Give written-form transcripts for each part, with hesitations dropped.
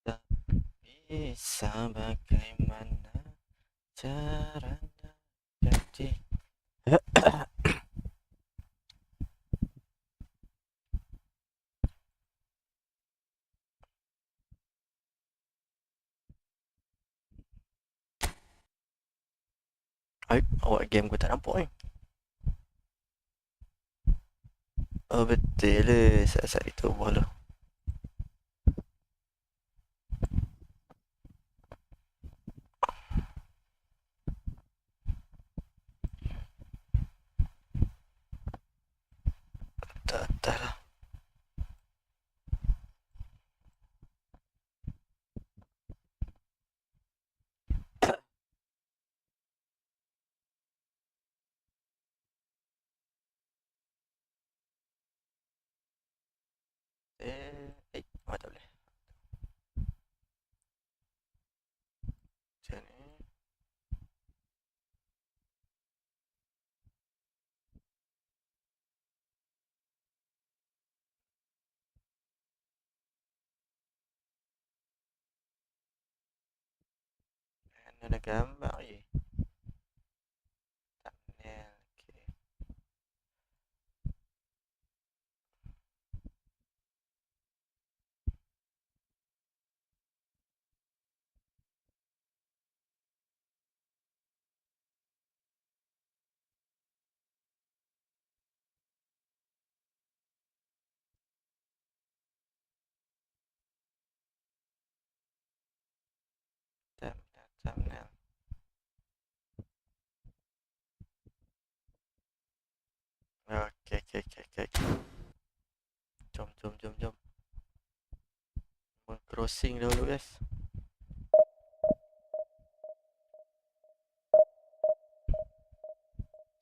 Tak bisa bagaimana caranya jadi. Ay, awak game aku tak nampak ni. Oh betul lah, saat-saat itu bola. Tak lah. Awak tak boleh. Macam ni. Ada gambar je. Thumbnail, okay. Thumbnail. Okay. Jom. Crossing dulu guys.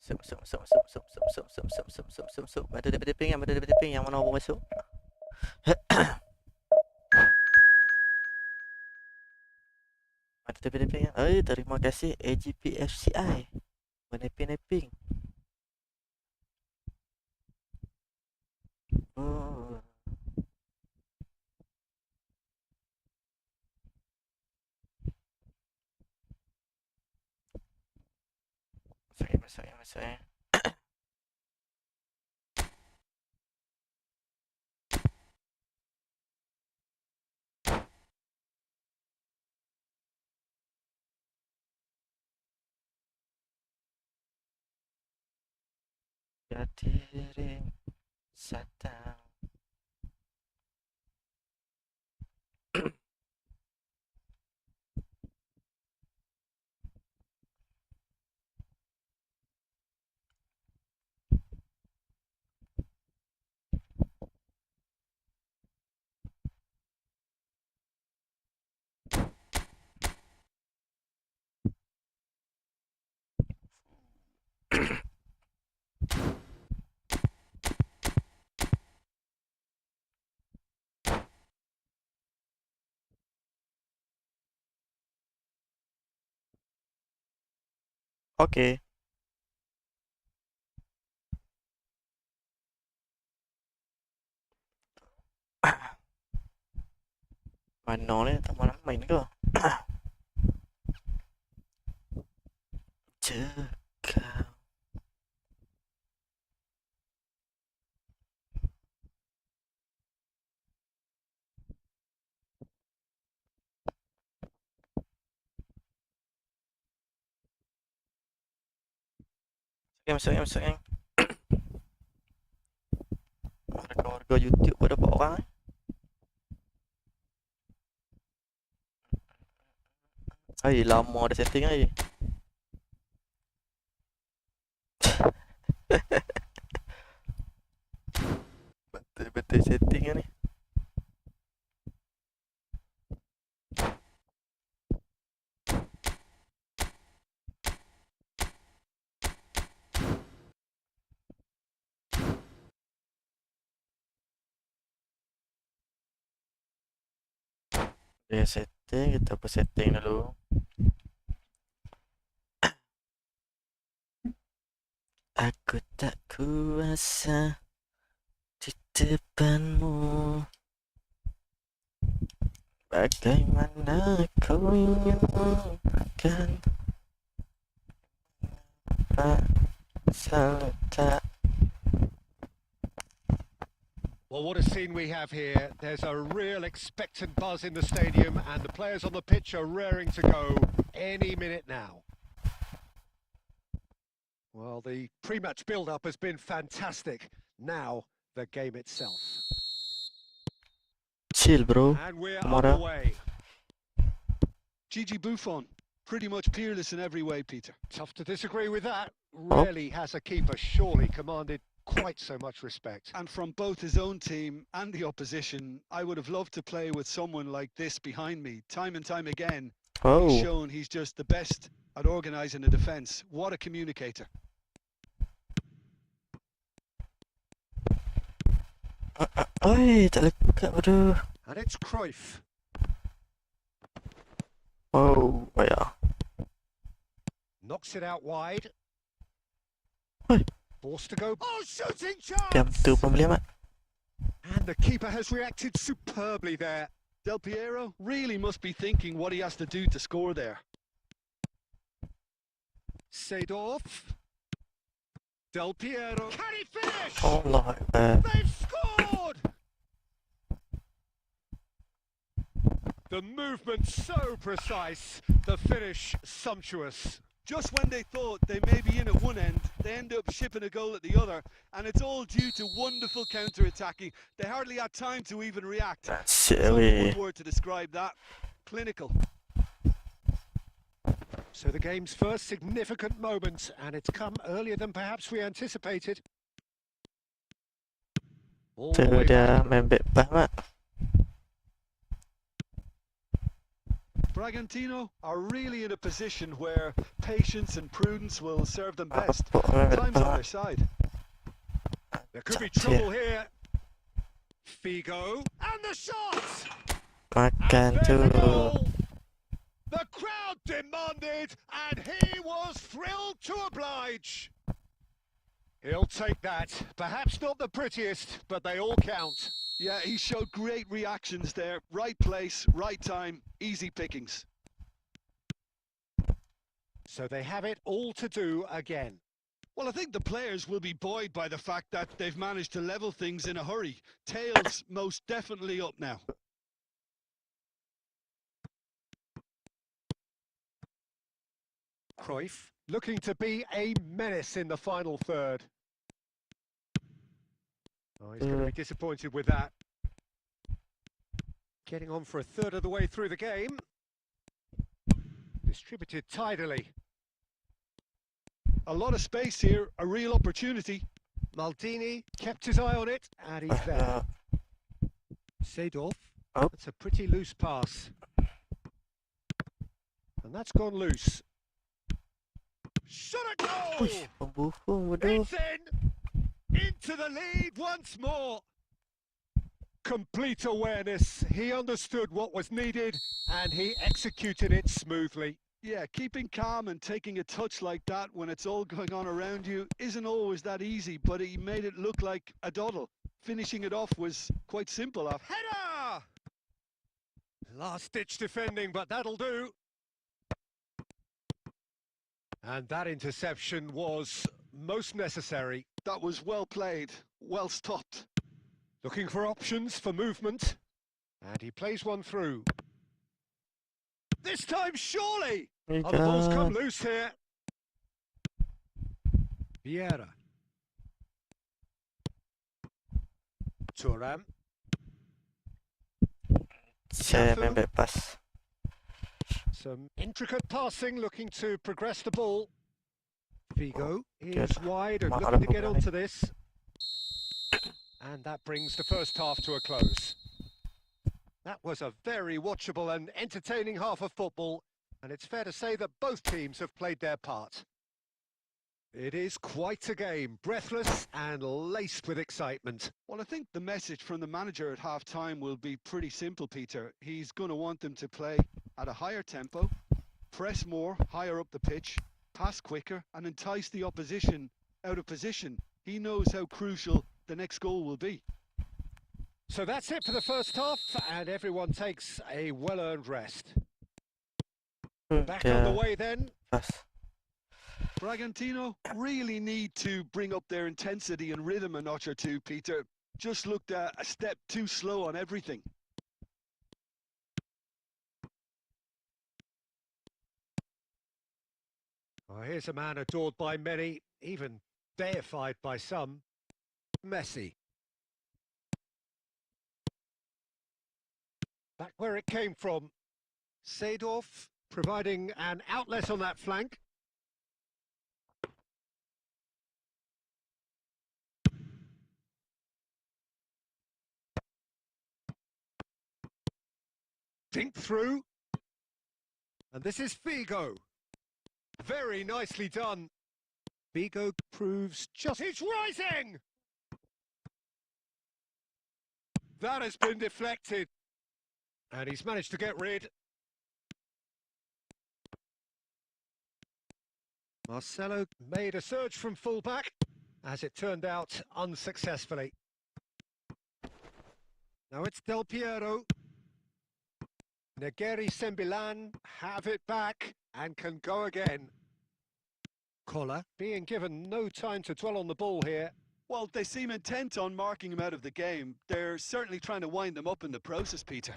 Sup. Ada daripada ping yang mana orang masuk. Ada daripada ping. Terima kasih AGPFCI. Meneping-neping. Oh. Masuk. Hadirin datang. Okey. Mana ni tak mahu nak main ke? Cekau. Masuk geng. Warga-warga YouTube pun dapat orang eh. Hai, lama dah setting ai. Betul-betul setting ni. Dia setting, kita apa setting dulu. Aku tak kuasa di depanmu. Bagaimana kau ingin makan? Selalu tak. Well, what a scene we have here. There's a real expectant buzz in the stadium and the players on the pitch are raring to go any minute now. Well, the pre-match build-up has been fantastic. Now, the game itself. Chill, bro. And we're Mara. underway. Gigi Buffon, pretty much peerless in every way, Peter. Tough to disagree with that. Rarely has a keeper surely commanded quite so much respect. And from both his own team and the opposition, I would have loved to play with someone like this behind me. Time and time again, he's shown he's just the best at organising a defence. What a communicator. Oi, tak lekat bodoh. And it's Cruyff. Oh, yeah. Knocks it out wide. Oi. Forced to go. Oh, shooting chance! Diam tu pembeli amat. And the keeper has reacted superbly there. Del Piero really must be thinking what he has to do to score there. Seedorf. Del Piero. Can he finish? Allah Akbar. They've scored! The movement so precise, the finish sumptuous. Just when they thought they may be in at one end, they end up shipping a goal at the other, and it's all due to wonderful counter-attacking. They hardly had time to even react. That's There's only it. one word to describe that: clinical. So the game's first significant moment, and it's come earlier than perhaps we anticipated. All the Tu way dia back. main back pass mat. Bragantino are really in a position where patience and prudence will serve them best. Apa main back Time's on their pass. side. There could be trouble here. Figo, and the shot! Makan And tu. there's the goal. The crowd demanded, and he was thrilled to oblige. He'll take that. Perhaps not the prettiest, but they all count. Yeah, he showed great reactions there. Right place, right time, easy pickings. So they have it all to do again. Well, I think the players will be buoyed by the fact that they've managed to level things in a hurry. Tails most definitely up now. Cruyff looking to be a menace in the final third. Oh, he's going to be disappointed with that. Getting on for a third of the way through the game. Distributed tidily. A lot of space here, a real opportunity. Maldini kept his eye on it, and he's there. Seedorf. Oh. That's a pretty loose pass. And that's gone loose. Shot a goal! Uish, pembunuh bodoh. It's in! Into the lead once more! Complete awareness. He understood what was needed, and he executed it smoothly. Yeah, keeping calm and taking a touch like that when it's all going on around you isn't always that easy, but he made it look like a doddle. Finishing it off was quite simple. Header! Last-ditch defending, but that'll do. And that interception was most necessary. That was well played, well stopped. Looking for options for movement. And he plays one through. This time, surely! Other balls come loose here. Vieira. Thuram. Saya main back pass. Some intricate passing, looking to progress the ball. Figo is wide and looking to get onto this. And that brings the first half to a close. That was a very watchable and entertaining half of football, and it's fair to say that both teams have played their part. It is quite a game, breathless and laced with excitement. Well, I think the message from the manager at half-time will be pretty simple, Peter. He's going to want them to play at a higher tempo, press more, higher up the pitch, pass quicker, and entice the opposition out of position. He knows how crucial the next goal will be. So that's it for the first half, and everyone takes a well-earned rest. Back on the way then. Pass. Bragantino really need to bring up their intensity and rhythm a notch or two, Peter. Just looked a step too slow on everything. Oh, here's a man adored by many, even deified by some. Messi. Back where it came from. Seedorf providing an outlet on that flank. Dink through. And this is Figo. Very nicely done. Figo proves just... He's rising! That has been deflected. And he's managed to get rid. Marcelo made a surge from fullback, as it turned out unsuccessfully. Now it's Del Piero. Negeri Sembilan have it back and can go again. Koller being given no time to dwell on the ball here. Well, they seem intent on marking him out of the game. They're certainly trying to wind them up in the process, Peter.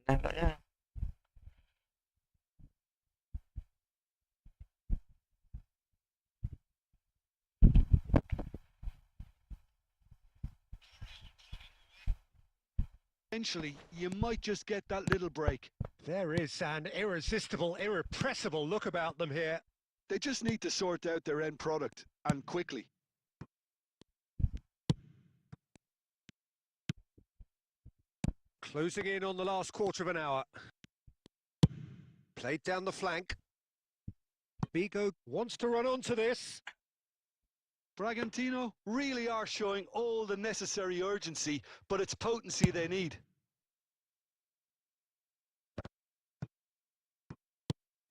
Nampaknya. Eventually, you might just get that little break. There is an irresistible, irrepressible look about them here. They just need to sort out their end product, and quickly. Closing in on the last quarter of an hour. Played down the flank. Figo wants to run onto this. Bragantino really are showing all the necessary urgency, but it's potency they need.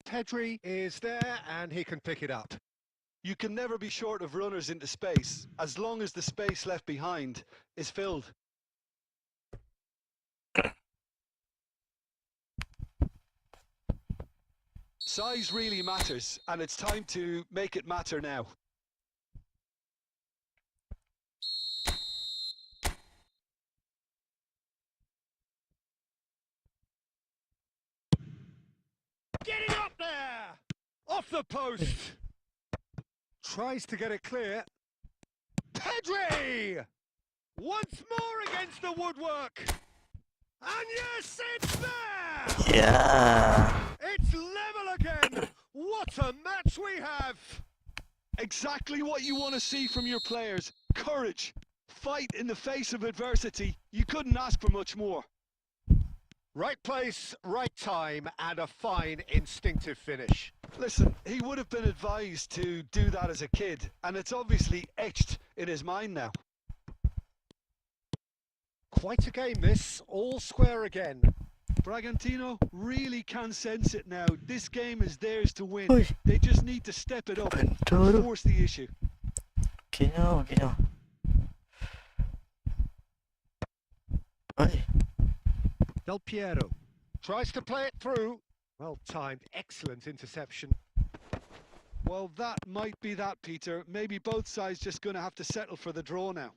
Pedri is there and he can pick it up. You can never be short of runners into space, as long as the space left behind is filled. Size really matters, and it's time to make it matter now. Getting up there! Off the post! Tries to get it clear. Pedri! Once more against the woodwork. And yes, it's there! Yeah. It's level again! What a match we have! Exactly what you want to see from your players. Courage. Fight in the face of adversity. You couldn't ask for much more. Right place, right time, and a fine instinctive finish. Listen, he would have been advised to do that as a kid, and it's obviously etched in his mind now. Quite a game this, all square again. Bragantino really can sense it now. This game is theirs to win. Uy. They just need to step it up and Betul. force the issue. Gino. Oi. Del Piero tries to play it through. Well timed, excellent interception. Well, that might be that, Peter. Maybe both sides just going to have to settle for the draw now.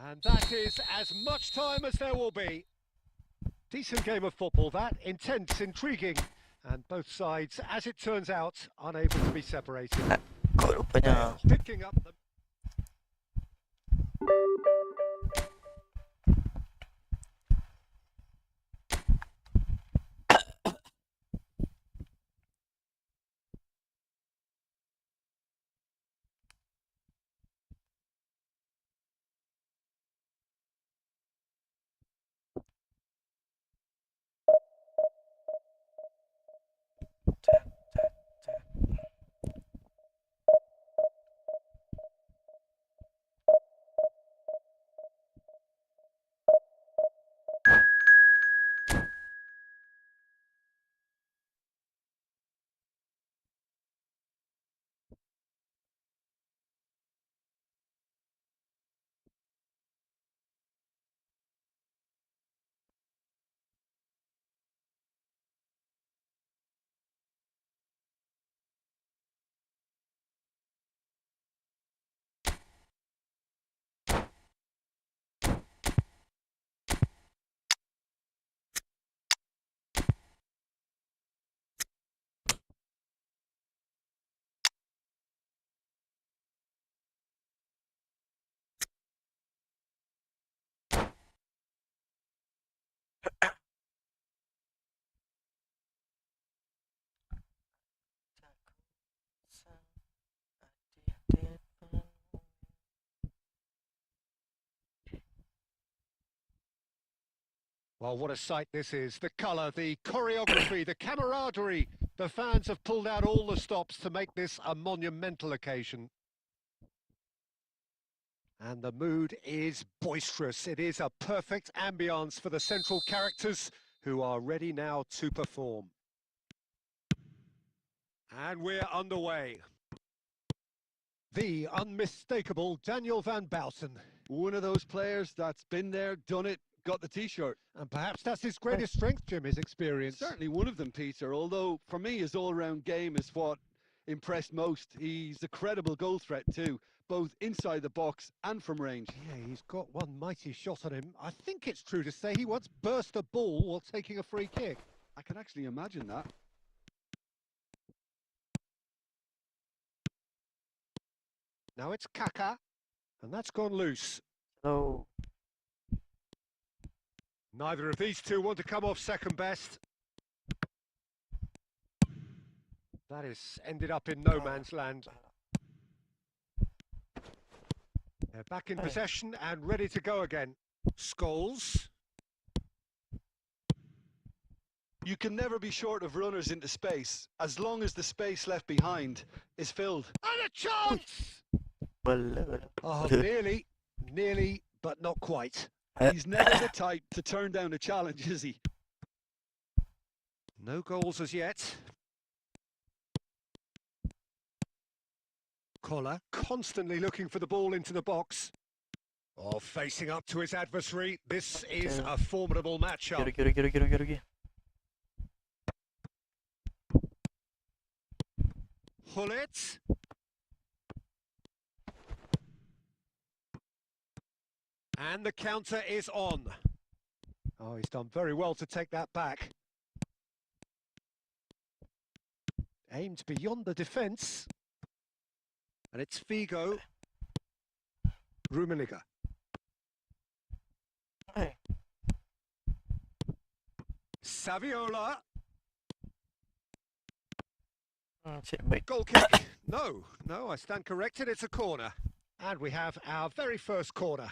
And that is as much time as there will be. Decent game of football that, intense, intriguing, and both sides, as it turns out, unable to be separated. Kok rupanya. Picking up the... Well, what a sight this is. The colour, the choreography, the camaraderie. The fans have pulled out all the stops to make this a monumental occasion. And the mood is boisterous. It is a perfect ambience for the central characters who are ready now to perform. And we're underway. The unmistakable Daniel van Bouten. One of those players that's been there, done it, got the T-shirt. And perhaps that's his greatest strength, Jim, his experience. Certainly one of them, Peter, although for me his all-round game is what impressed most. He's a credible goal threat too, both inside the box and from range. Yeah, he's got one mighty shot on him. I think it's true to say he once burst a ball while taking a free kick. I can actually imagine that. Now it's Kaka, and that's gone loose. Hello. Neither of these two want to come off second best. That has ended up in no man's land. They're back in possession and ready to go again. Scholes. You can never be short of runners into space, as long as the space left behind is filled. And a chance! Bala. Oh, nearly, but not quite. He's never the type to turn down a challenge, is he? No goals as yet. Collar constantly looking for the ball into the box. Oh, facing up to his adversary. This is a formidable matchup. Get. Hullet. And the counter is on. Oh, he's done very well to take that back. Aimed beyond the defence. And it's Figo. Rummenigge. Hey. Saviola. Shit, mate. Goal kick. No, I stand corrected. It's a corner. And we have our very first corner.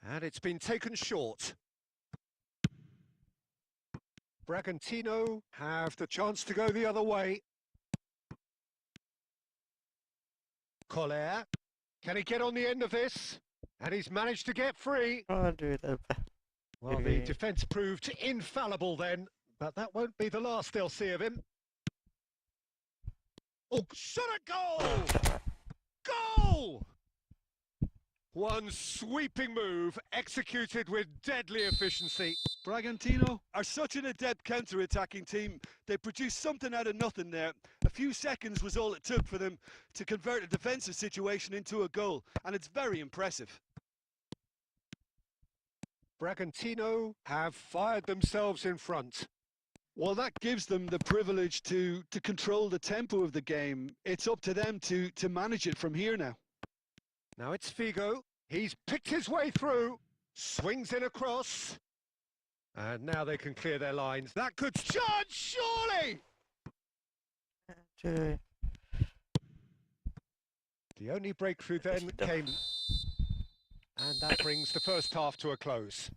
And it's been taken short. Bragantino have the chance to go the other way. Collier. Can he get on the end of this? And he's managed to get free. Oh, dude. Well, the defence proved infallible then, but that won't be the last they'll see of him. Oh, shot a goal! Goal! One sweeping move, executed with deadly efficiency. Bragantino are such an adept counter-attacking team. They produced something out of nothing there. A few seconds was all it took for them to convert a defensive situation into a goal, and it's very impressive. Bragantino have fired themselves in front. Well, that gives them the privilege to control the tempo of the game. It's up to them to manage it from here now. Now it's Figo. He's picked his way through. Swings in across. And now they can clear their lines. That could charge, surely! Dude. The only breakthrough then came. And that brings the first half to a close.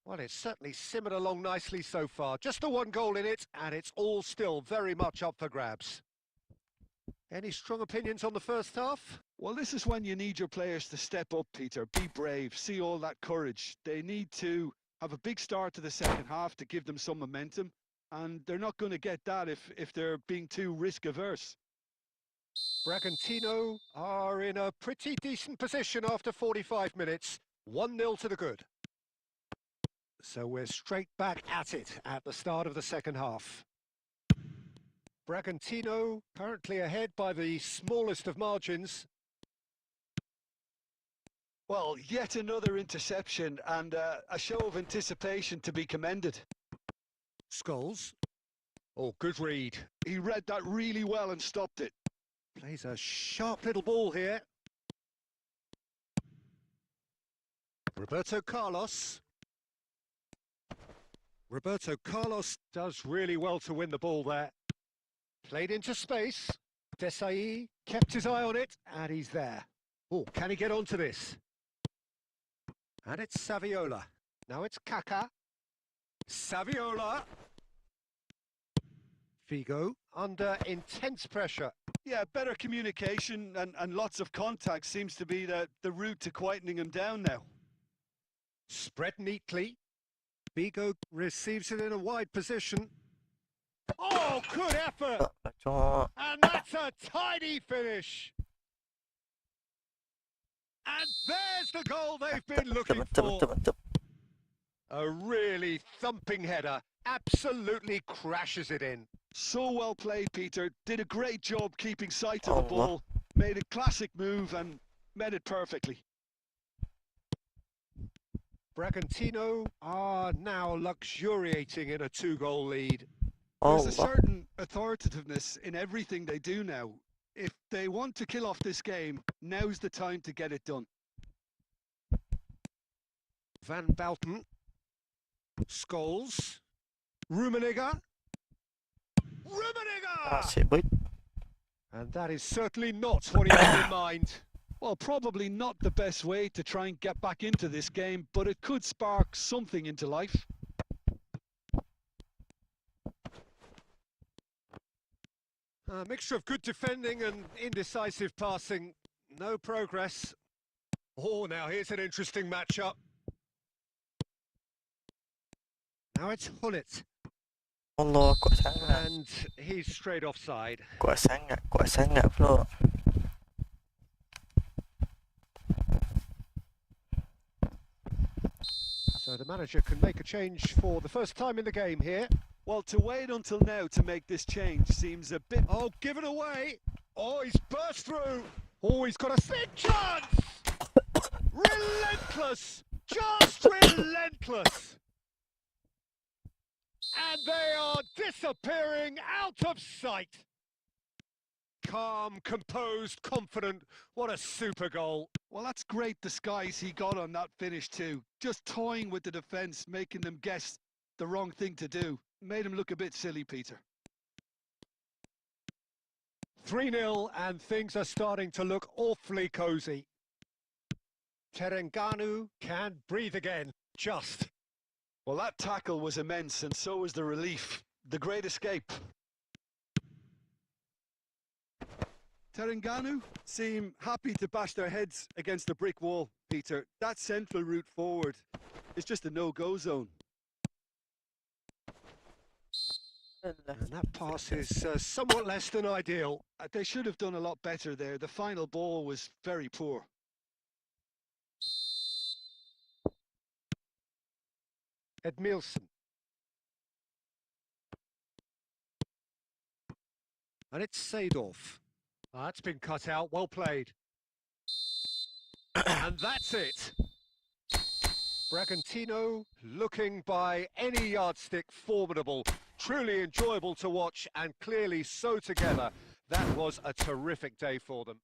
Well, it's certainly simmered along nicely so far. Just the one goal in it, and it's all still very much up for grabs. Any strong opinions on the first half? Well, this is when you need your players to step up, Peter. Be brave, see all that courage. They need to have a big start to the second half to give them some momentum, and they're not going to get that if they're being too risk-averse. Bragantino are in a pretty decent position after 45 minutes. 1-0 to the good. So we're straight back at it at the start of the second half. Bragantino currently ahead by the smallest of margins. Well, yet another interception and a show of anticipation to be commended. Scholes. Oh, good read. He read that really well and stopped it. Plays a sharp little ball here. Roberto Carlos. Roberto Carlos does really well to win the ball there. Played into space. Desai kept his eye on it, and he's there. Oh, can he get onto this? And it's Saviola. Now it's Kaká. Saviola. Figo under intense pressure. Yeah, better communication and lots of contact seems to be the route to quietening him down now. Spread neatly. Figo receives it in a wide position. Oh, good effort! And that's a tidy finish. And there's the goal they've been looking for. A really thumping header. Absolutely crashes it in. So well played, Peter. Did a great job keeping sight of the ball. Made a classic move and met it perfectly. Bragantino are now luxuriating in a 2-goal lead. There's a certain authoritativeness in everything they do now. If they want to kill off this game, now's the time to get it done. Van Bouten. Scholes. Rummenigge. Rummenigge! That's it, boy. And that is certainly not what he had in mind. Well, probably not the best way to try and get back into this game, but it could spark something into life. A mixture of good defending and indecisive passing. No progress. Oh, now here's an interesting matchup. Now it's Hullet. Allah, kuat sangat. And he's straight offside. Kuat sangat pula. So the manager can make a change for the first time in the game here. Well, to wait until now to make this change seems a bit... Oh, give it away! Oh, he's burst through! Oh, he's got a big chance! Relentless! Just relentless! And they are disappearing out of sight. Calm, composed, confident. What a super goal. Well, that's great disguise he got on that finish too. Just toying with the defence, making them guess the wrong thing to do. Made him look a bit silly, Peter. 3-0 and things are starting to look awfully cosy. Terengganu can breathe again. Just. Well, that tackle was immense, and so was the relief. The great escape. Terengganu seem happy to bash their heads against the brick wall, Peter. That central route forward is just a no-go zone. And that pass is somewhat less than ideal. They should have done a lot better there. The final ball was very poor. Edmilson. And it's Seedorf. That's been cut out. Well played. And that's it. Bragantino looking by any yardstick formidable. Truly enjoyable to watch and clearly so together. That was a terrific day for them.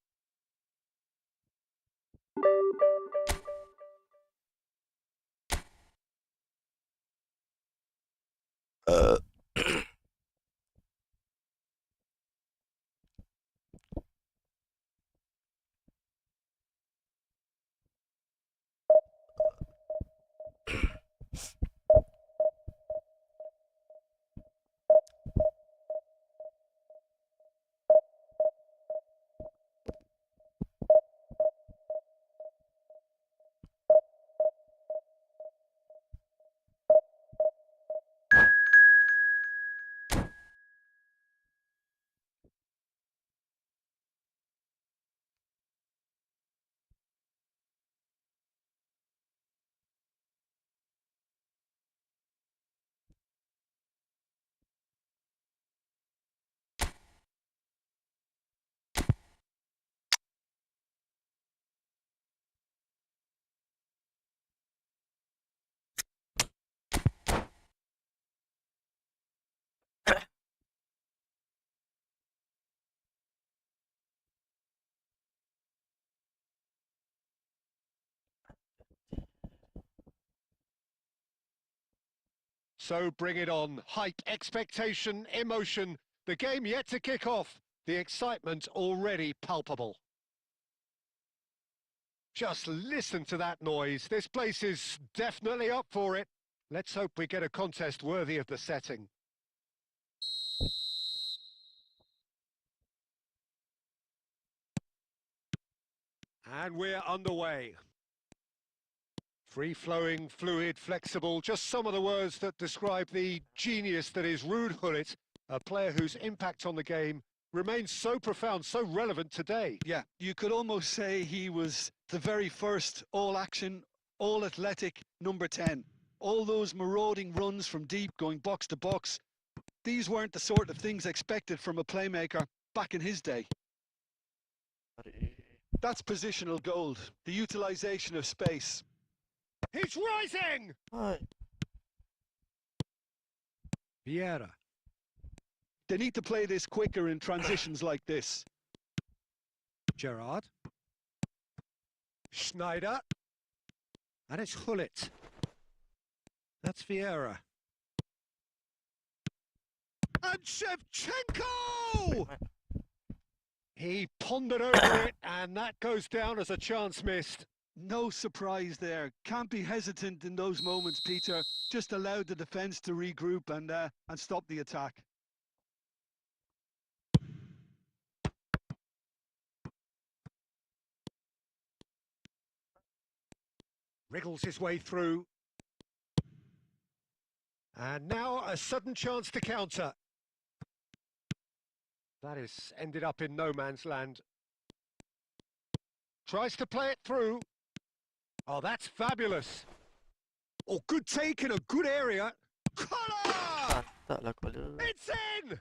So bring it on. Hype, expectation, emotion. The game yet to kick off. The excitement already palpable. Just listen to that noise. This place is definitely up for it. Let's hope we get a contest worthy of the setting. And we're underway. Free-flowing, fluid, flexible, just some of the words that describe the genius that is Ruud Gullit, a player whose impact on the game remains so profound, so relevant today. Yeah, you could almost say he was the very first all-action, all-athletic number 10. All those marauding runs from deep, going box to box, these weren't the sort of things expected from a playmaker back in his day. That's positional gold, the utilisation of space. He's rising! Right. Vieira. They need to play this quicker in transitions like this. Gerard. Schneider. And it's Gullit. That's Vieira. And Shevchenko! He pondered over it, and that goes down as a chance missed. No surprise there. Can't be hesitant in those moments, Peter. Just allow the defence to regroup and stop the attack. Wriggles his way through. And now a sudden chance to counter. That is ended up in no man's land. Tries to play it through. Oh, that's fabulous. Oh, good take in a good area. Collar! It's in!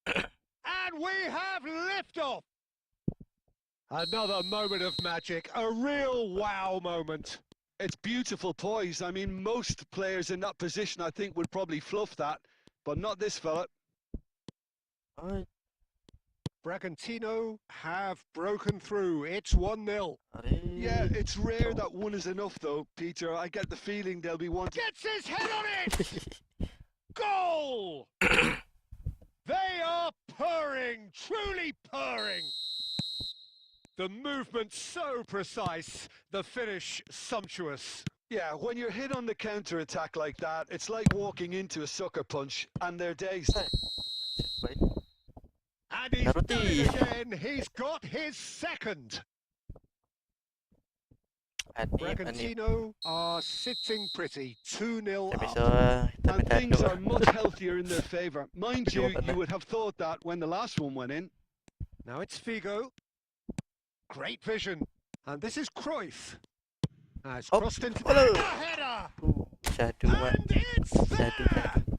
And we have liftoff. Another moment of magic, a real wow moment. It's beautiful poise. I mean, most players in that position, I think, would probably fluff that. but not this fella. Ôi, Bragantino have broken through. It's 1-0. Yeah, it's rare that one is enough, though, Peter. I get the feeling they'll be wanting. Gets his head on it! Goal! They are purring, truly purring. The movement so precise, the finish sumptuous. Yeah, when you're hit on the counter-attack like that, it's like walking into a sucker punch, and they're dazed. Baik. And he's Naruto. done it again. He's got his second. Anip. Bragantino are sitting pretty, 2-0 Tapi up. so kita And minta things dua. are much healthier in their favour. Mind you, you would have thought that when the last one went in. Now it's Figo. Great vision. And this is Cruyff. Has Oh, crossed into hello. the header. Satu wan. And it's Satu there. satu.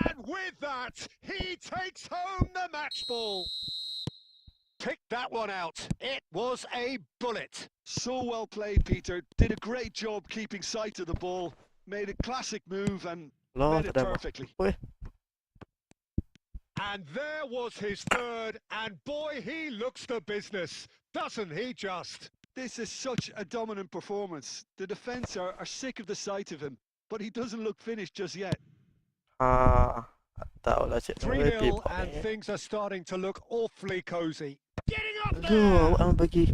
And with that, he takes home the match ball. Picked that one out. It was a bullet. So well played, Peter. Did a great job keeping sight of the ball. Made a classic move and Loh, made it tak ada. perfectly. Weh, And there was his third. And boy, he looks the business. Doesn't he just? This is such a dominant performance. The defence are sick of the sight of him, but he doesn't look finished just yet. tahu lah cik. 3-0 and things are starting to look awfully cosy. Getting up Aduh, there! awak orang bagi.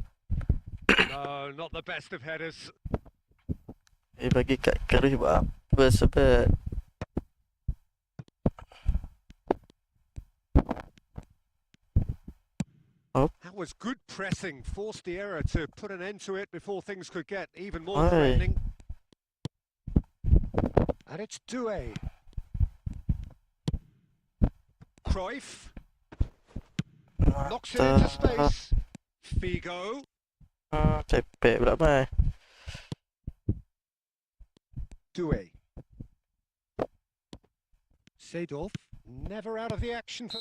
No, not the best of headers. Bagi kat Cruyff buat apa sebab That was good pressing, forced the error to put an end to it before things could get even more Oi. threatening. And it's Doué. Cruyff knocks it into space. Figo. cepet pula mai. Doué. Seedorf never out of the action for.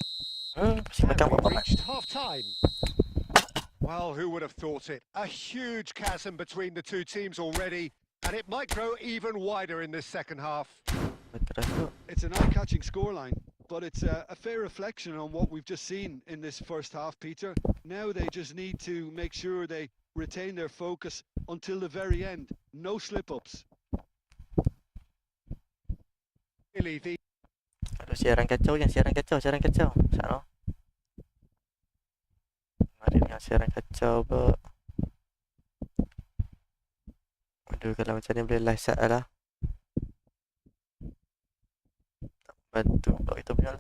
Masih And makan we've apa mai. reached half-time. Well, who would have thought it? A huge chasm between the two teams already, and it might grow even wider in this second half. Keras tu. It's an eye-catching scoreline, but it's a fair reflection on what we've just seen in this first half, Peter. Now they just need to make sure they retain their focus until the very end. No slip-ups. Really, the Aduh, siaran kacau kan, siaran kacau. Sana. Mari dengan siaran kacau ke. Aduh, kalau macam ni boleh live set lah. Tak bantu kalau kita punya.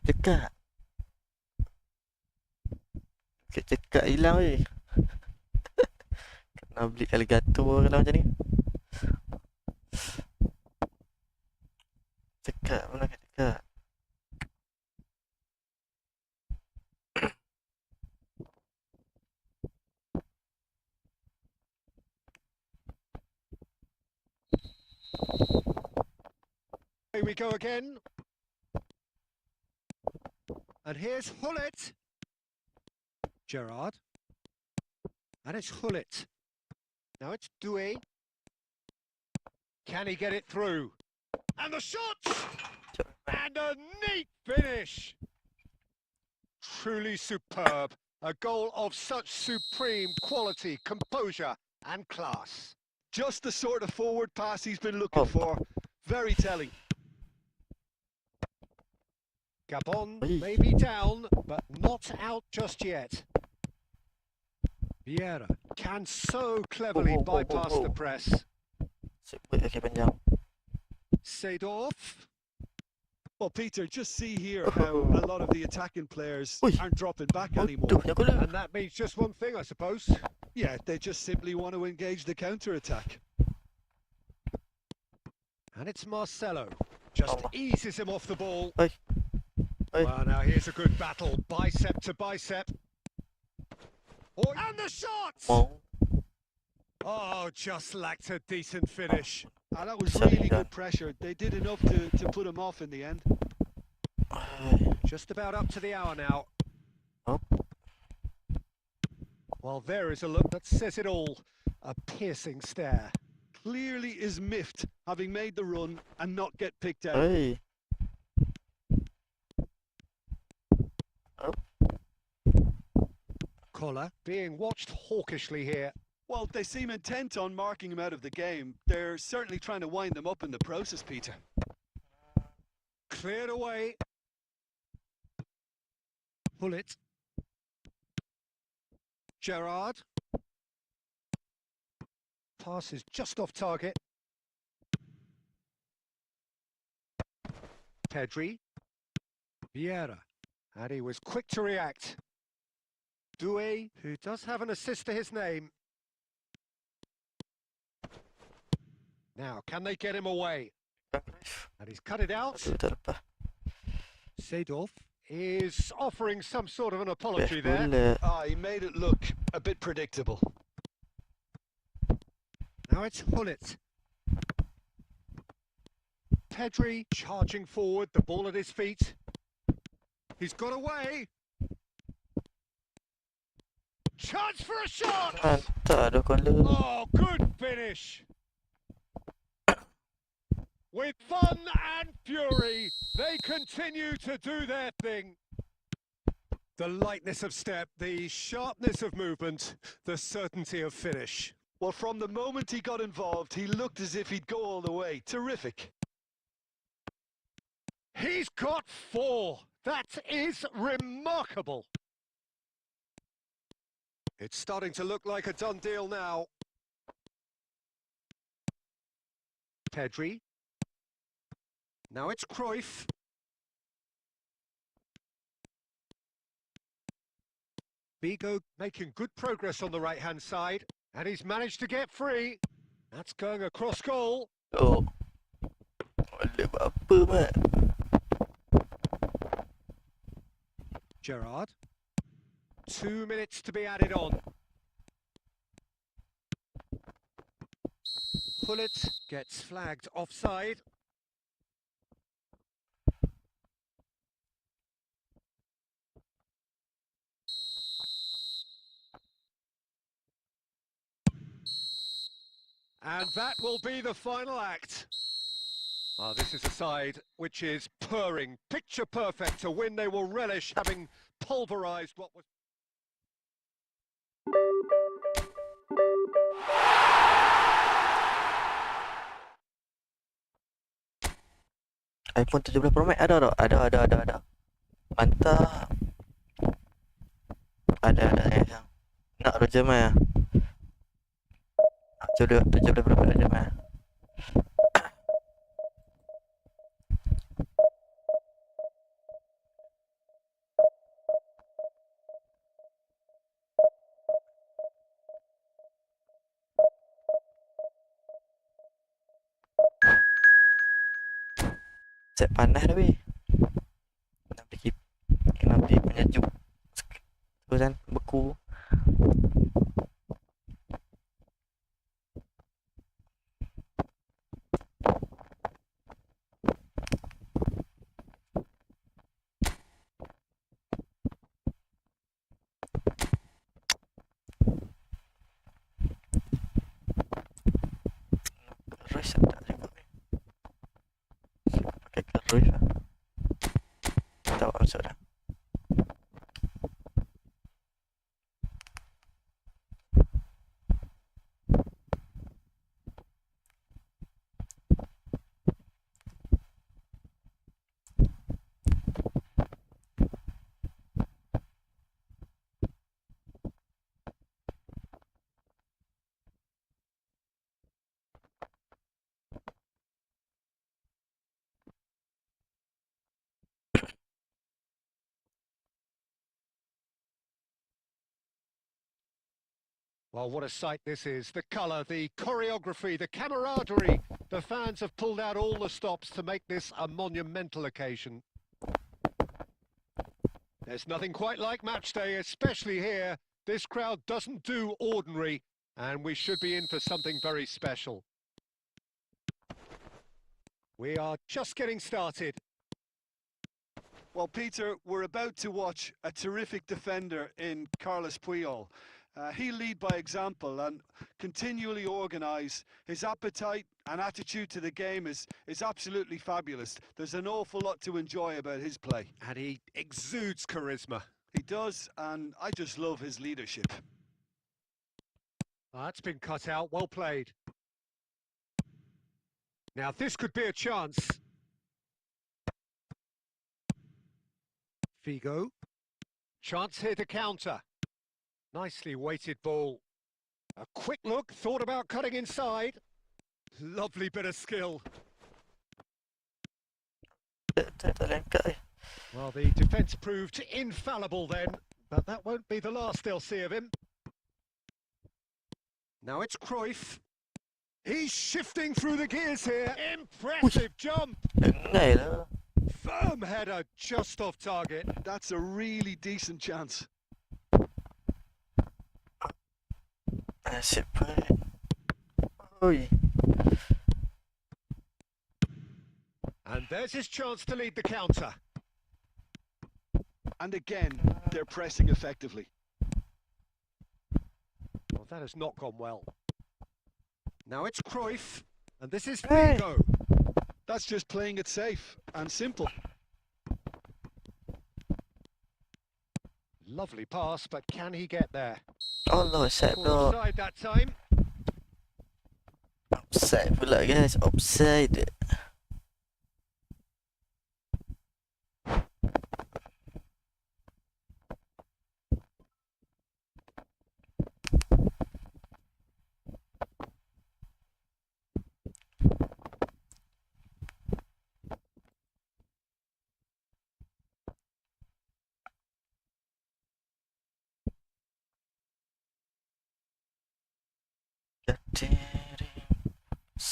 Dekat. Cekak hilang weh. Kena beli alligator kalau macam ni. Cekak mana cekak. Here we go again. And here's Hullet. Gerrard. And it's Hullet. Now it's Doué. Can he get it through? And the shot! And a neat finish! Truly superb. A goal of such supreme quality, composure and class. Just the sort of forward pass he's been looking Oh. for. Very telling. Gabon Oi. may be down, but not out just yet. Vieira can so cleverly Oh, oh, oh, oh, bypass oh. the press. Sebut kaki panjang. Seedorf. Well, Peter, just see here how a lot of the attacking players Oi. aren't dropping back anymore. Aduh, yang gula. And that means just one thing, I suppose. Yeah, they just simply want to engage the counter-attack. And it's Marcelo. Just Oh. eases him off the ball. Oi. Oi. Well, now here's a good battle. Bicep to bicep. Oh, and the shot! Mau. Oh, just lacked a decent finish. And that was Sorry, really Dan. good pressure. They did enough to put him off in the end. Ai. Just about up to the hour now. Oh. Well, there is a look that says it all. A piercing stare. clearly is miffed, having made the run and not get picked out. Hey. Oh. Collar being watched hawkishly here. Well, they seem intent on marking him out of the game. They're certainly trying to wind them up in the process, Peter. Cleared away. Pull it. Gerard. Pass is just off target. Pedri. Vieira. And he was quick to react. Doué, who does have an assist to his name. Now, can they get him away? And he's cut it out. Seedorf is offering some sort of an apology there. He made it look a bit predictable. Now it's Hullet. Pedri charging forward, the ball at his feet. He's got away. Chance for a shot! Oh, good finish! With fun and fury, they continue to do their thing. The lightness of step, the sharpness of movement, the certainty of finish. Well, from the moment he got involved, he looked as if he'd go all the way. Terrific. He's got 4. That is remarkable. It's starting to look like a done deal now. Pedri. Now it's Cruyff. Vigo making good progress on the right-hand side. And he's managed to get free. That's going across goal. Oh. Boleh buat apa, Mat? Gerard. 2 minutes to be added on. Hullet gets flagged offside. And that will be the final act. This is a side which is purring, picture perfect to win. They will relish having pulverised what was... iPhone 17 Pro Max ada tak? Ada. Mantap. Ada yang nak Roger Mai. 17 Pro Max Roger Mai. Set panas tapi. Kena pergi penyejuk. Terus kan beku. Keras tak juga ni. Pakai keras lah. Tak masuk dah. Well, what a sight this is. The colour, the choreography, the camaraderie. The fans have pulled out all the stops to make this a monumental occasion. There's nothing quite like match day, especially here. This crowd doesn't do ordinary, and we should be in for something very special. We are just getting started. Well, Peter, we're about to watch a terrific defender in Carlos Puyol. He'll lead by example and continually organise. His appetite and attitude to the game is absolutely fabulous. There's an awful lot to enjoy about his play. And he exudes charisma. He does, and I just love his leadership. That's been cut out, well played. Now this could be a chance. Figo. Chance here to counter. Nicely weighted ball. A quick look, thought about cutting inside. Lovely bit of skill. Well, the defence proved infallible then, but that won't be the last they'll see of him. Now it's Cruyff. He's shifting through the gears here. Impressive jump. Firm header just off target. That's a really decent chance. Asyik pun. Oi. And there's his chance to lead the counter. And again, they're pressing effectively. Well, that has not gone well. Now it's Cruyff, and this is Hey. Figo. That's just playing it safe and simple. Lovely pass, but can he get there? Allah, offside pula. Offside that time. Offside pula guys, offside.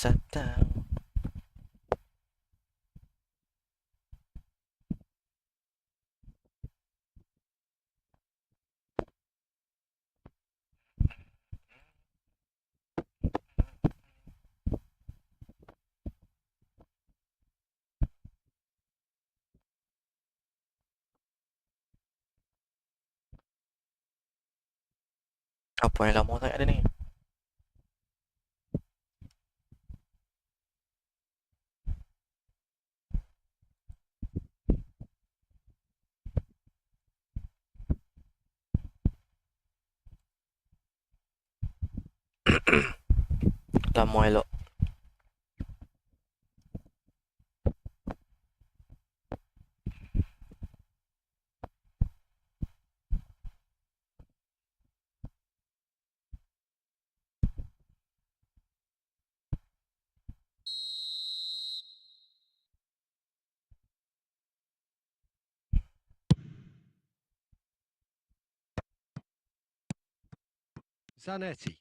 Datang. Apa yang lama sangat ada ni? Lama elok. Zanetti.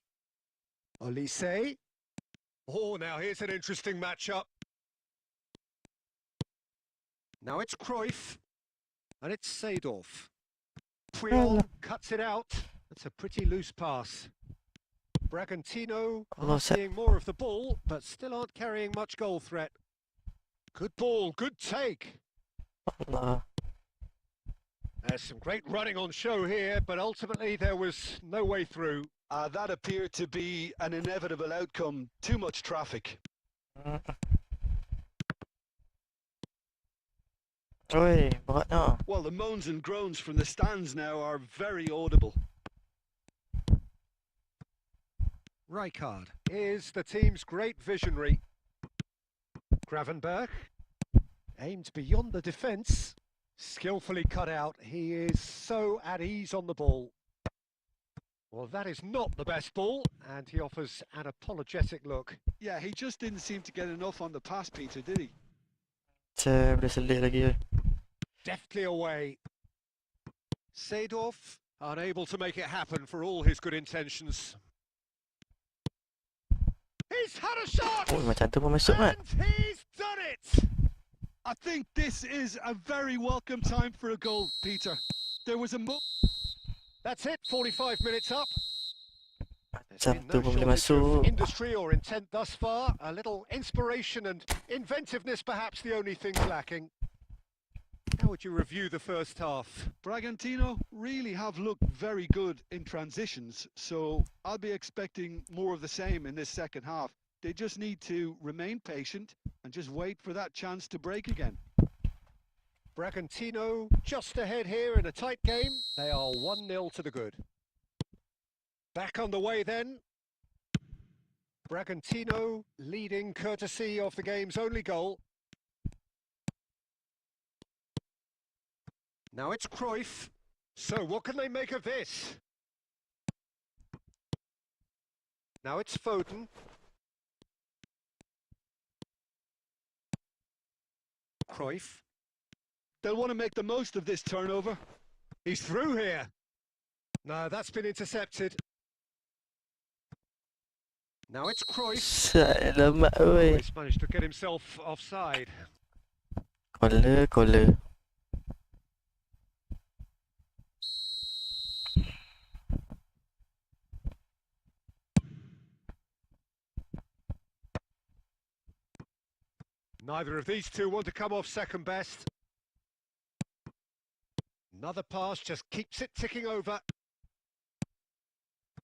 Olise. Oh, now here's an interesting matchup. Now it's Cruyff. And it's Seedorf. Puyol cuts it out. That's a pretty loose pass. Bragantino are seeing more of the ball, but still aren't carrying much goal threat. Good ball, good take. Allah. There's some great running on show here, but ultimately there was no way through. That appeared to be an inevitable outcome. Too much traffic. Oi, berat no. Well, the moans and groans from the stands now are very audible. Rijkaard is the team's great visionary. Gravenberg aimed beyond the defence. Skillfully cut out. He is so at ease on the ball. Well, that is not the best ball, and he offers an apologetic look. Yeah, he just didn't seem to get enough on the pass, Peter, did he? Saya boleh selit lagi. Deftly away. Seedorf, unable to make it happen for all his good intentions. He's had a shot! Oh, macam tu pun masuk kan? And he's done it! I think this is a very welcome time for a goal, Peter. There was a That's it, 45 minutes up. Macam tu pun boleh Shortage of masuk. industry or intent thus far. A little inspiration and inventiveness, perhaps the only things lacking. How would you review the first half? Bragantino really have looked very good in transitions, so I'll be expecting more of the same in this second half. They just need to remain patient and just wait for that chance to break again. Bragantino just ahead here in a tight game. They are 1-0 to the good. Back on the way then. Bragantino leading courtesy of the game's only goal. Now it's Cruyff. So what can they make of this? Now it's Foden. Cruyff. They'll want to make the most of this turnover. He's through here. No, that's been intercepted. Now it's Cruyff. Selamat oi. He's managed to get himself offside. Kola. Neither of these two want to come off second best. Another pass just keeps it ticking over.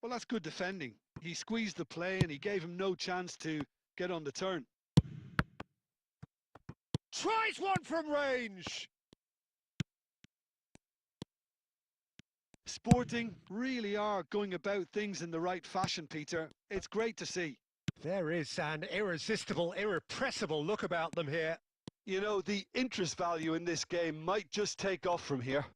Well, that's good defending. He squeezed the play and he gave him no chance to get on the turn. Tries one from range. Sporting really are going about things in the right fashion, Peter. It's great to see. There is an irresistible, irrepressible look about them here. You know, the interest value in this game might just take off from here.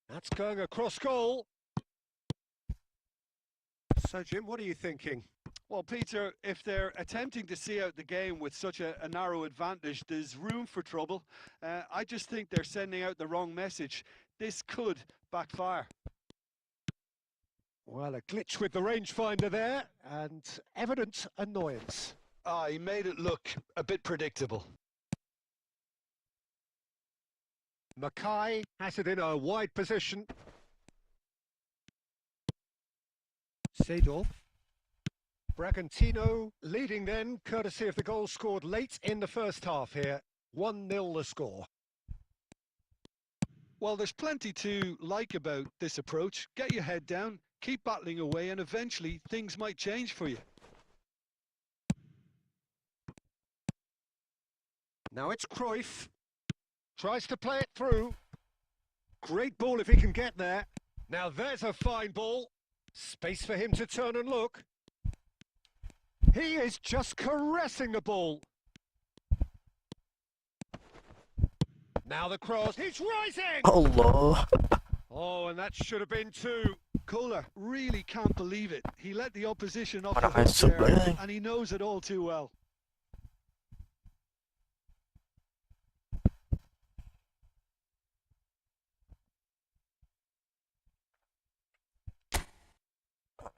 That's going across goal. So, Jim, what are you thinking? Well, Peter, if they're attempting to see out the game with such a narrow advantage, there's room for trouble. I just think they're sending out the wrong message. This could backfire. Well, a glitch with the rangefinder there, and evident annoyance. He made it look a bit predictable. Mackay has it in a wide position. Seedorf. Bragantino leading then, courtesy of the goal scored late in the first half here. 1-0 the score. Well, there's plenty to like about this approach. Get your head down, keep battling away, and eventually things might change for you. Now it's Cruyff. Tries to play it through. Great ball if he can get there. Now there's a fine ball. Space for him to turn and look. He is just caressing the ball. Now the cross. He's rising! Allah. Oh, and that should have been two. Kohler really can't believe it. He let the opposition off What the am I hook there, saying? and he knows it all too well.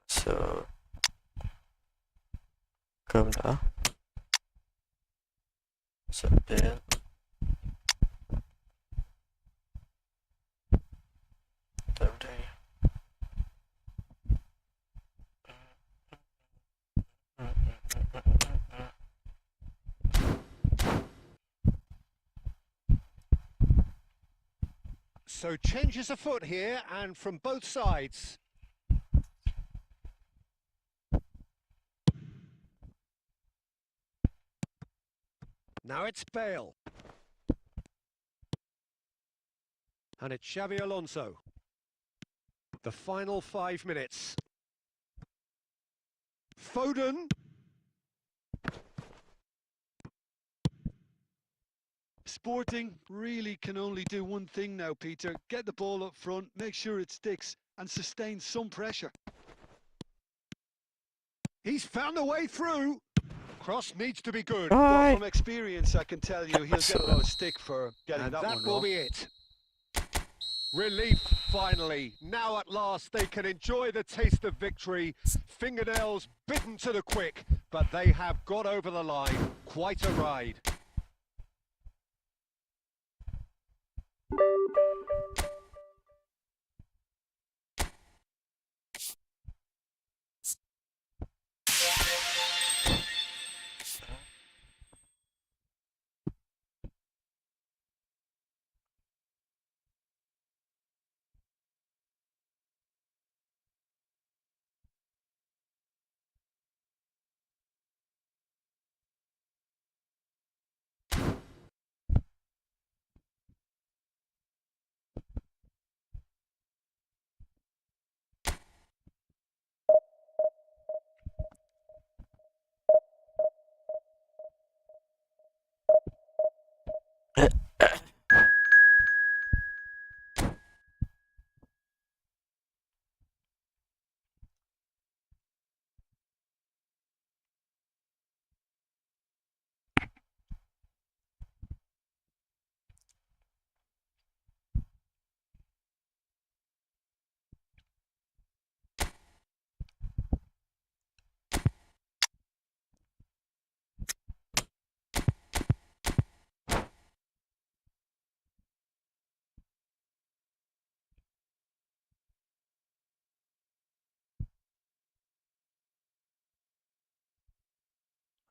So cơm đã sắp đến. Tới đây. So changes afoot here, and from both sides. Now it's Bale. And it's Xavi Alonso. The final 5 minutes. Foden. Sporting really can only do one thing now, Peter. Get the ball up front, make sure it sticks, and sustain some pressure. He's found a way through. Cross needs to be good. Well, from experience, I can tell you he'll get a lot of stick for getting And that that one will wrong. be it. Relief, finally. Now at last they can enjoy the taste of victory. Fingernails bitten to the quick, but they have got over the line. Quite a ride.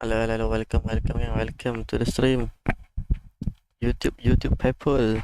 Hello, welcome to the stream. YouTube people.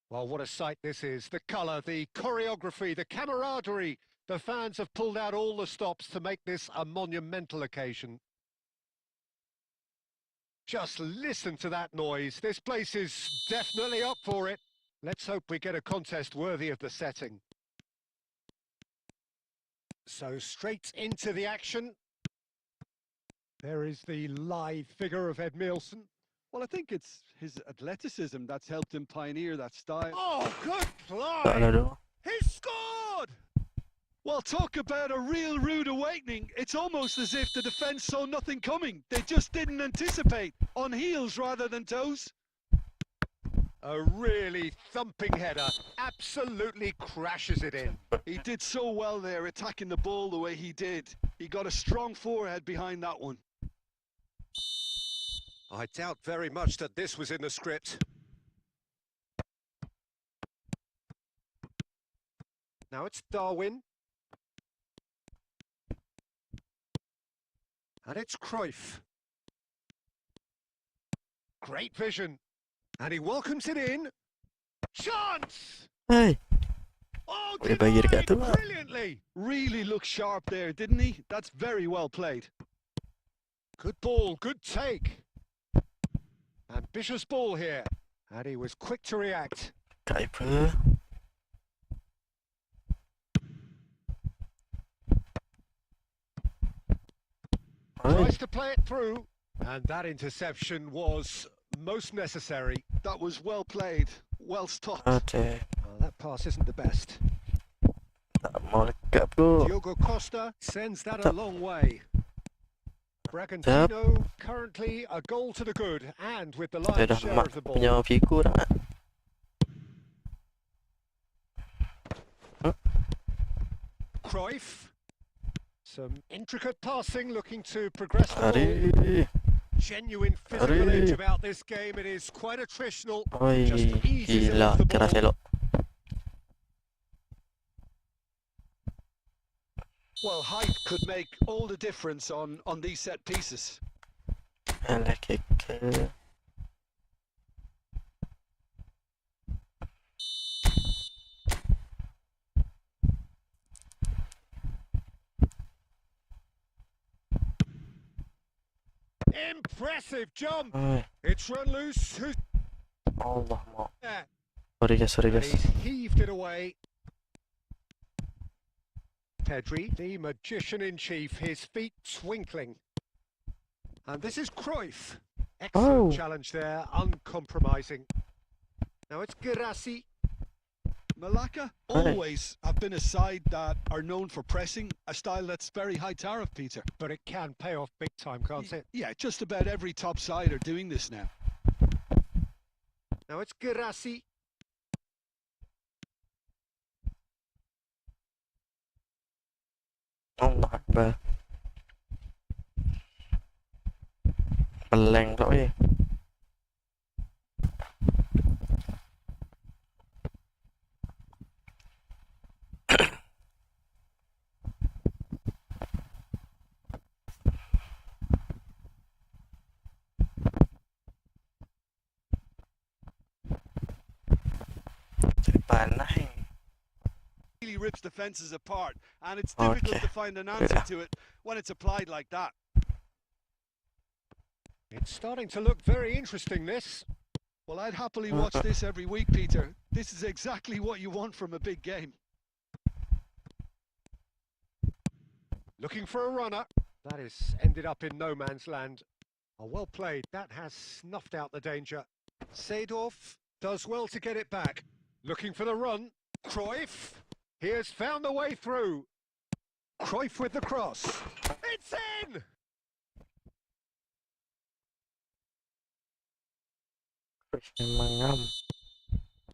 Well, what a sight this is. The colour, the choreography, the camaraderie. The fans have pulled out all the stops to make this a monumental occasion. Just listen to that noise. This place is definitely up for it. Let's hope we get a contest worthy of the setting. So straight into the action. There is the lithe figure of Ed Milson. Well, I think it's his athleticism that's helped him pioneer that style. Oh, good play! Hello. He scored! Well, talk about a real rude awakening. It's almost as if the defence saw nothing coming. They just didn't anticipate. On heels rather than toes. A really thumping header. Absolutely crashes it in. He did so well there, attacking the ball the way he did. He got a strong forehead behind that one. I doubt very much that this was in the script. Now it's Darwin. And it's Cruyff. Great vision. And he welcomes it in. Chance! Hey. Oh, Boleh bagi dekat denied tu lah. brilliantly. Really looked sharp there, didn't he? That's very well played. Good ball, good take. Ambitious ball here. And he was quick to react. Kat apa? Tries to play it through. And that interception was most necessary. That was well played, well stopped. Aduh. Oh, that pass isn't the best. Tak mau dekat bro. Diogo Costa sends that a long way. Bragantino currently a goal to the good and with the Dia lion's dah share mak of the punya ball. figur dah. Cruyff. Some intricate passing looking to progress the ball. Aduh. Genuine physical edge about this game. It is quite attritional. Oi, Just eases it gila. off the Keras ball. elok. Well, height could make all the difference on these set pieces. Alah keke. Impressive jump. Oi. It's run loose. Who's Allah mau. there? Sorry And guys. he's heaved it away. Pedri, the magician in chief, his feet twinkling. And this is Cruyff. Excellent challenge there, uncompromising. Now it's Girassi. Malacca always have been a side that are known for pressing, a style that's very high tariff, Peter. But it can pay off big time, can't it? Yeah, just about every top side are doing this now. Now it's Girassi. Allah Akbar. Blank pula weh. Panah ni. Really rips defenses apart, and it's difficult to find an answer to it when it's applied like that. It's starting to look very interesting, this. Well, I'd happily watch this every week, Peter. This is exactly what you want from a big game. Looking for a runner. That has ended up in no man's land. Oh, well played. That has snuffed out the danger. Seedorf does well to get it back. Looking for the run. Cruyff. He has found the way through. Cruyff with the cross. It's in!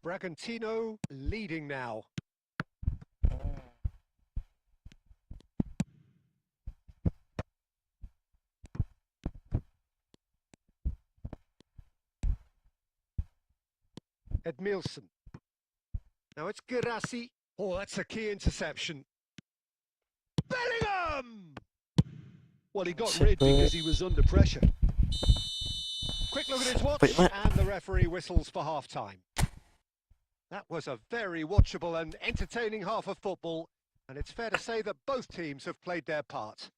Bragantino leading now. Edmilson. Now it's Girassi. Oh, that's a key interception. Bellingham! Well, he got rid because he was under pressure. Quick look at his watch, and the referee whistles for half-time. That was a very watchable and entertaining half of football, and it's fair to say that both teams have played their part.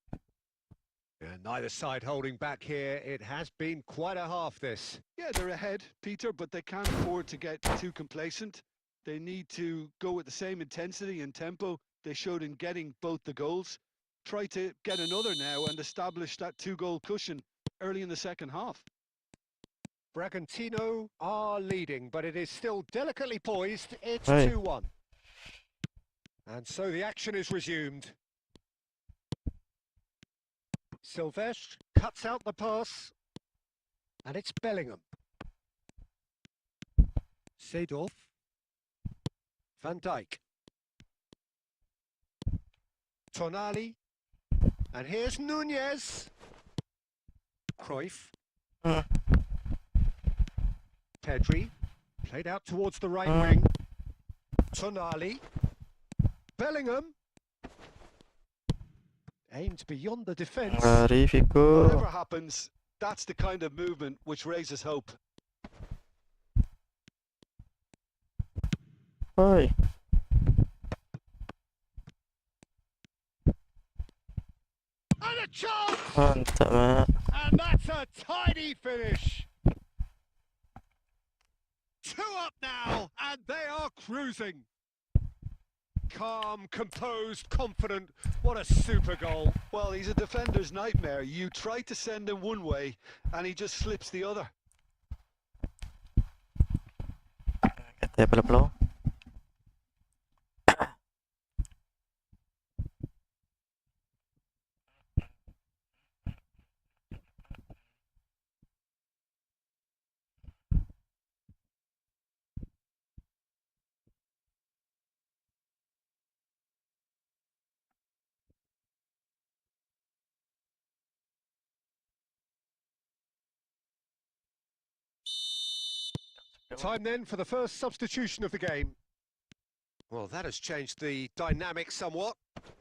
And neither side holding back here. It has been quite a half, this. Yeah, they're ahead, Peter, but they can't afford to get too complacent. They need to go with the same intensity and tempo they showed in getting both the goals. Try to get another now and establish that two-goal cushion early in the second half. Bragantino are leading, but it is still delicately poised. It's 2-1. And so the action is resumed. Silvestre cuts out the pass, and it's Bellingham. Seedorf. Van Dijk. Tonali. And here's Nunez. Cruyff. Pedri. Played out towards the right wing. Tonali. Bellingham. Aimed beyond the defence. Whatever happens, that's the kind of movement which raises hope. Oi. And a chance! Mantap, Mak. And that's a tidy finish. 2 up now, and they are cruising. Calm, composed, confident. What a super goal. Well, he's a defender's nightmare. You try to send him one way, and he just slips the other. Kata pelau-pelau. Time then for the first substitution of the game. Well, that has changed the dynamic somewhat.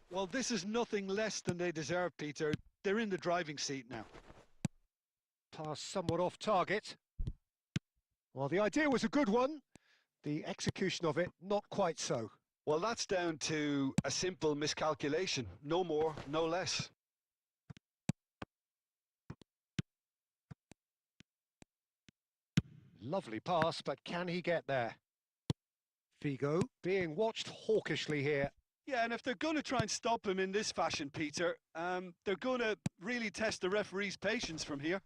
Well, this is nothing less than they deserve, Peter. They're in the driving seat now. Pass somewhat off target. Well, the idea was a good one. The execution of it, not quite so. Well, that's down to a simple miscalculation. No more, no less. Lovely pass, but can he get there? Figo being watched hawkishly here. Yeah, and if they're going to try and stop him in this fashion, Peter, they're going to really test the referee's patience from here.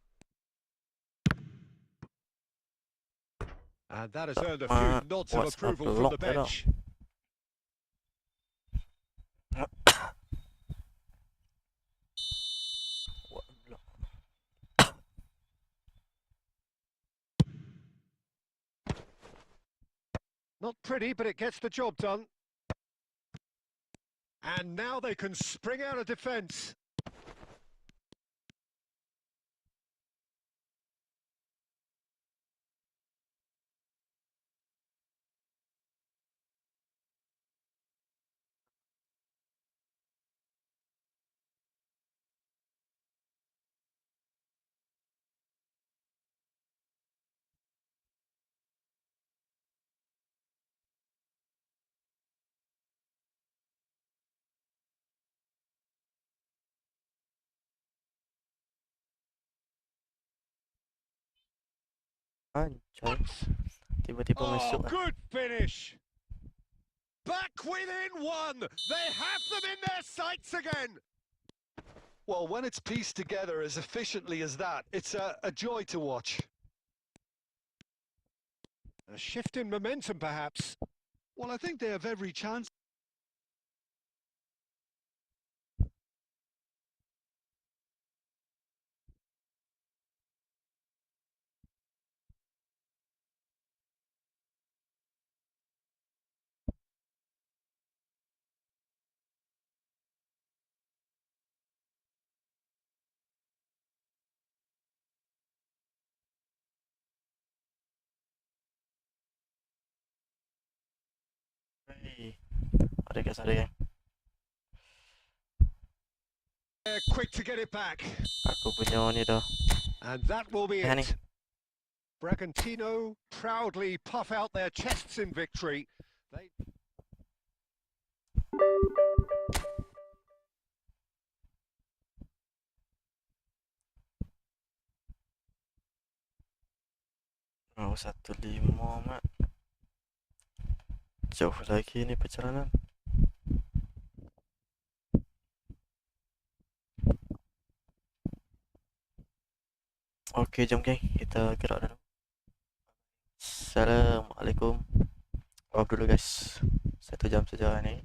And that has earned a few nods of approval from the bench. Not pretty, but it gets the job done. And now they can spring out of defence. Anjay. Tiba-tiba masuk. Good finish. Back within one. They have them in their sights again. Well, when it's pieced together as efficiently as that, it's a joy to watch. A shift in momentum, perhaps. Well, I think they have every chance. Hey. Ada guys. They're quick to get it back. Aku punya ni dah. And that will be Hani. it. Bragantino proudly puff out their chests in victory. They... Oh, 1-5 mat. Jauh lagi ni perjalanan. Okey, jom geng. Kita gerak dulu. Assalamualaikum. Off dulu guys. 1 jam saja ni.